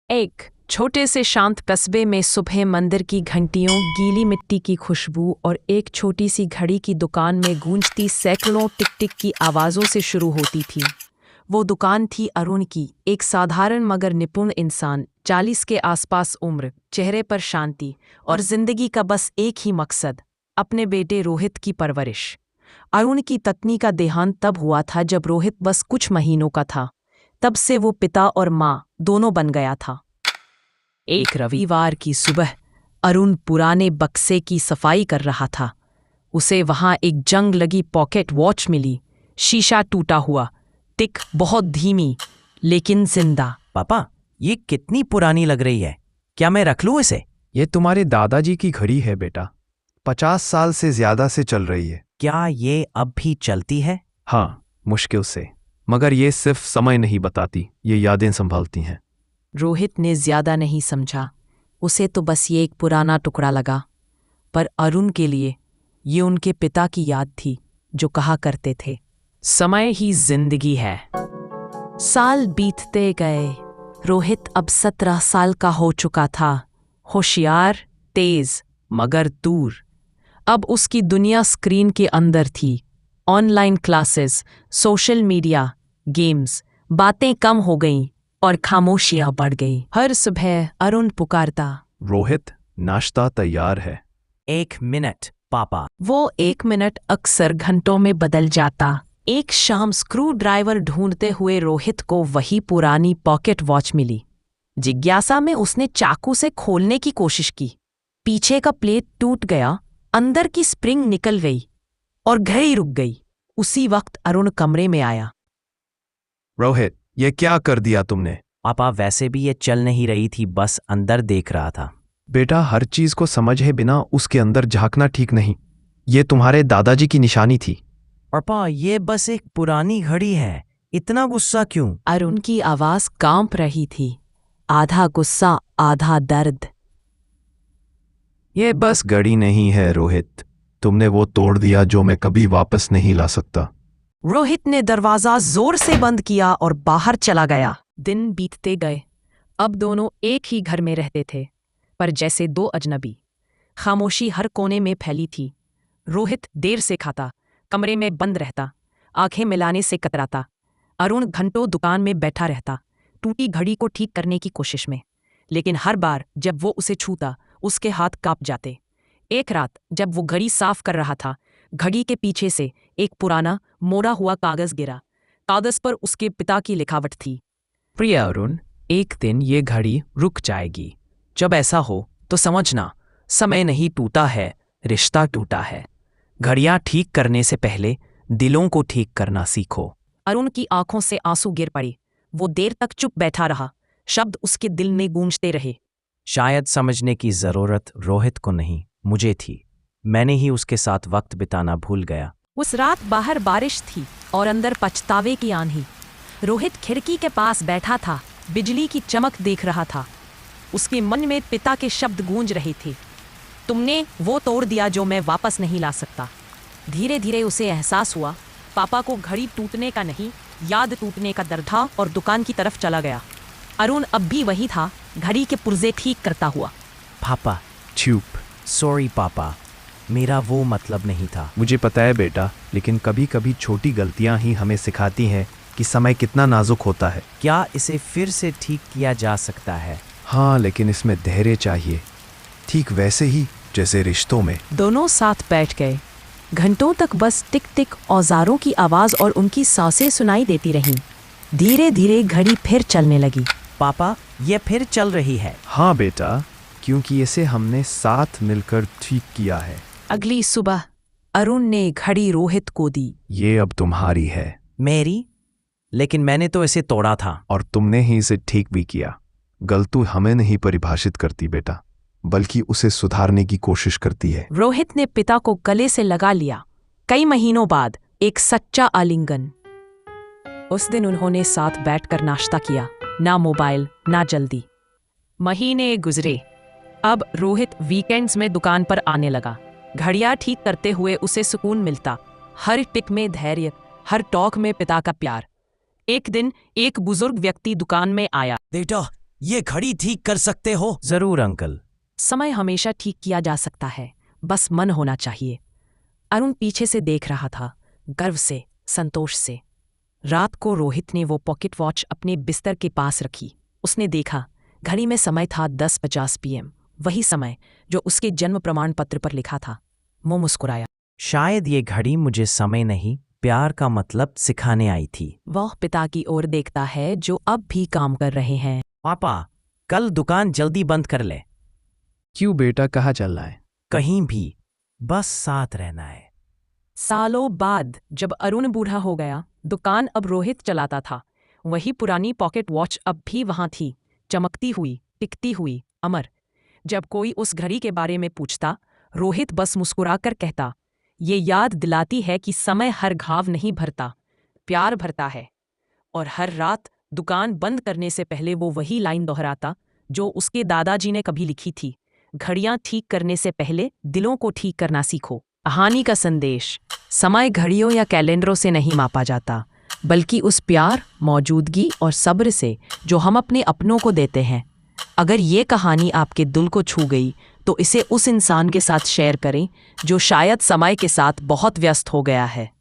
एक छोटे से शांत कस्बे में सुबह मंदिर की घंटियों, गीली मिट्टी की खुशबू और एक छोटी सी घड़ी की दुकान में गूंजती सैकड़ों टिक टिक की आवाज़ों से शुरू होती थी। वो दुकान थी अरुण की, एक साधारण मगर निपुण इंसान, 40 के आसपास उम्र, चेहरे पर शांति और जिंदगी का बस एक ही मकसद, अपने बेटे रोहित की परवरिश। अरुण की पत्नी का देहांत तब हुआ था जब रोहित बस कुछ महीनों का था। तब से वो पिता और माँ दोनों बन गया था। एक रविवार की सुबह अरुण पुराने बक्से की सफाई कर रहा था। उसे वहां एक जंग लगी पॉकेट वॉच मिली। शीशा टूटा हुआ, टिक बहुत धीमी लेकिन जिंदा। पापा, ये कितनी पुरानी लग रही है। क्या मैं रख लूं इसे? ये तुम्हारे दादाजी की घड़ी है बेटा। 50 साल से ज्यादा से चल रही है। क्या ये अब भी चलती है? हाँ, मुश्किल से, मगर ये सिर्फ समय नहीं बताती, ये यादें संभालती हैं। रोहित ने ज्यादा नहीं समझा। उसे तो बस ये एक पुराना टुकड़ा लगा, पर अरुण के लिए ये उनके पिता की याद थी जो कहा करते थे, समय ही जिंदगी है। साल बीतते गए। रोहित अब 17 साल का हो चुका था। होशियार, तेज, मगर दूर। अब उसकी दुनिया स्क्रीन के अंदर थी। Online classes, social media, games. बातें कम हो गईं और खामोशियां बढ़ गई। हर सुबह अरुण पुकारता, रोहित, नाश्ता तैयार है। 1 मिनट पापा। वो 1 मिनट अक्सर घंटों में बदल जाता। एक शाम स्क्रू ड्राइवर ढूंढते हुए रोहित को वही पुरानी पॉकेट वॉच मिली। जिज्ञासा में उसने चाकू से खोलने की कोशिश की। पीछे का प्लेट टूट गया, अंदर की स्प्रिंग निकल गई और घड़ी रुक गई। उसी वक्त अरुण कमरे में आया। रोहित, ये क्या कर दिया तुमने? पापा, वैसे भी ये चल नहीं रही थी, बस अंदर देख रहा था। बेटा, हर चीज को समझे बिना उसके अंदर झांकना ठीक नहीं। ये तुम्हारे दादाजी की निशानी थी। पापा, ये बस एक पुरानी घड़ी है, इतना गुस्सा क्यों? अरुण की आवाज कांप रही थी, आधा गुस्सा आधा दर्द। ये बस घड़ी नहीं है रोहित, तुमने वो तोड़ दिया जो मैं कभी वापस नहीं ला सकता। रोहित ने दरवाजा जोर से बंद किया और बाहर चला गया। दिन बीतते गए। अब दोनों एक ही घर में रहते थे, पर जैसे दो अजनबी। खामोशी हर कोने में फैली थी। रोहित देर से खाता, कमरे में बंद रहता, आंखें मिलाने से कतराता। अरुण घंटों दुकान में बैठा रहता, टूटी घड़ी को ठीक करने की कोशिश में। लेकिन हर बार जब वो उसे छूता, उसके हाथ कांप जाते। एक रात जब वो घड़ी साफ कर रहा था, घड़ी के पीछे से एक पुराना मोड़ा हुआ कागज गिरा। कागज पर उसके पिता की लिखावट थी, प्रिय अरुण, एक दिन ये घड़ी रुक जाएगी। जब ऐसा हो तो समझना, समय नहीं टूटा है, रिश्ता टूटा है। घड़ियां ठीक करने से पहले दिलों को ठीक करना सीखो। अरुण की आंखों से आंसू गिर पड़े। वो देर तक चुप बैठा रहा, शब्द उसके दिल में गूंजते रहे। शायद समझने की जरूरत रोहित को नहीं, मुझे थी। मैंने ही उसके साथ वक्त बिताना भूल गया। उस रात बाहर बारिश थी और अंदर पछतावे की आंधी। रोहित खिड़की के पास बैठा था, बिजली की चमक देख रहा था। उसके मन में पिता के शब्द गूंज रहे थे, तुमने वो तोड़ दिया जो मैं वापस नहीं ला सकता। धीरे धीरे उसे एहसास हुआ, पापा को घड़ी टूटने का नहीं, याद टूटने का दर्द था और दुकान की तरफ चला गया। अरुण अब भी वही था, घड़ी के पुर्जे ठीक करता हुआ। पापा, चुप। सॉरी पापा, मेरा वो मतलब नहीं था। मुझे पता है बेटा, लेकिन कभी कभी छोटी गलतियां ही हमें सिखाती हैं कि समय कितना नाजुक होता है। क्या इसे फिर से ठीक किया जा सकता है? हाँ, लेकिन इसमें धैर्य चाहिए, ठीक वैसे ही जैसे रिश्तों में। दोनों साथ बैठ गए। घंटों तक बस टिक टिक औजारों की आवाज और उनकी सांसें सुनाई देती रहीं। धीरे धीरे घड़ी फिर चलने लगी। पापा, ये फिर चल रही है। हाँ बेटा, क्योंकि इसे हमने साथ मिलकर ठीक किया है। अगली सुबह अरुण ने घड़ी रोहित को दी। ये अब तुम्हारी है। मेरी? लेकिन मैंने तो इसे तोड़ा था। और तुमने ही इसे ठीक भी किया। गलती हमें नहीं परिभाषित करती बेटा, बल्कि उसे सुधारने की कोशिश करती है। रोहित ने पिता को गले से लगा लिया। कई महीनों बाद एक सच्चा आलिंगन। उस दिन उन्होंने साथ बैठकर नाश्ता किया, ना मोबाइल ना जल्दी। महीने गुजरे। अब रोहित वीकेंड्स में दुकान पर आने लगा। घड़ियां ठीक करते हुए उसे सुकून मिलता, हर टिक में धैर्य, हर टॉक में पिता का प्यार। एक दिन एक बुजुर्ग व्यक्ति दुकान में आया। बेटा, ये घड़ी ठीक कर सकते हो? जरूर अंकल। समय हमेशा ठीक किया जा सकता है, बस मन होना चाहिए। अरुण पीछे से देख रहा था, गर्व से, संतोष से। रात को रोहित ने वो पॉकेट वॉच अपने बिस्तर के पास रखी। उसने देखा, घड़ी में समय था 10:50 PM, वही समय जो उसके जन्म प्रमाण पत्र पर लिखा था। वो मुस्कुराया। शायद ये घड़ी मुझे समय नहीं, प्यार का मतलब सिखाने आई थी। वह पिता की ओर देखता है जो अब भी काम कर रहे हैं। पापा, कल दुकान जल्दी बंद कर ले। क्यों बेटा, कहाँ चल रहा है? कहीं भी, बस साथ रहना है। सालों बाद जब अरुण बूढ़ा हो गया, दुकान अब रोहित चलाता था। वही पुरानी पॉकेट वॉच अब भी वहां थी, चमकती हुई, टिकती हुई, अमर। जब कोई उस घड़ी के बारे में पूछता, रोहित बस मुस्कुराकर कहता, ये याद दिलाती है कि समय हर घाव नहीं भरता, प्यार भरता है। और हर रात दुकान बंद करने से पहले वो वही लाइन दोहराता जो उसके दादाजी ने कभी लिखी थी, घड़ियां ठीक करने से पहले दिलों को ठीक करना सीखो। कहानी का संदेश, समय घड़ियों या कैलेंडरों से नहीं मापा जाता, बल्कि उस प्यार, मौजूदगी और सब्र से जो हम अपने अपनों को देते हैं। अगर ये कहानी आपके दिल को छू गई तो इसे उस इंसान के साथ शेयर करें जो शायद समय के साथ बहुत व्यस्त हो गया है।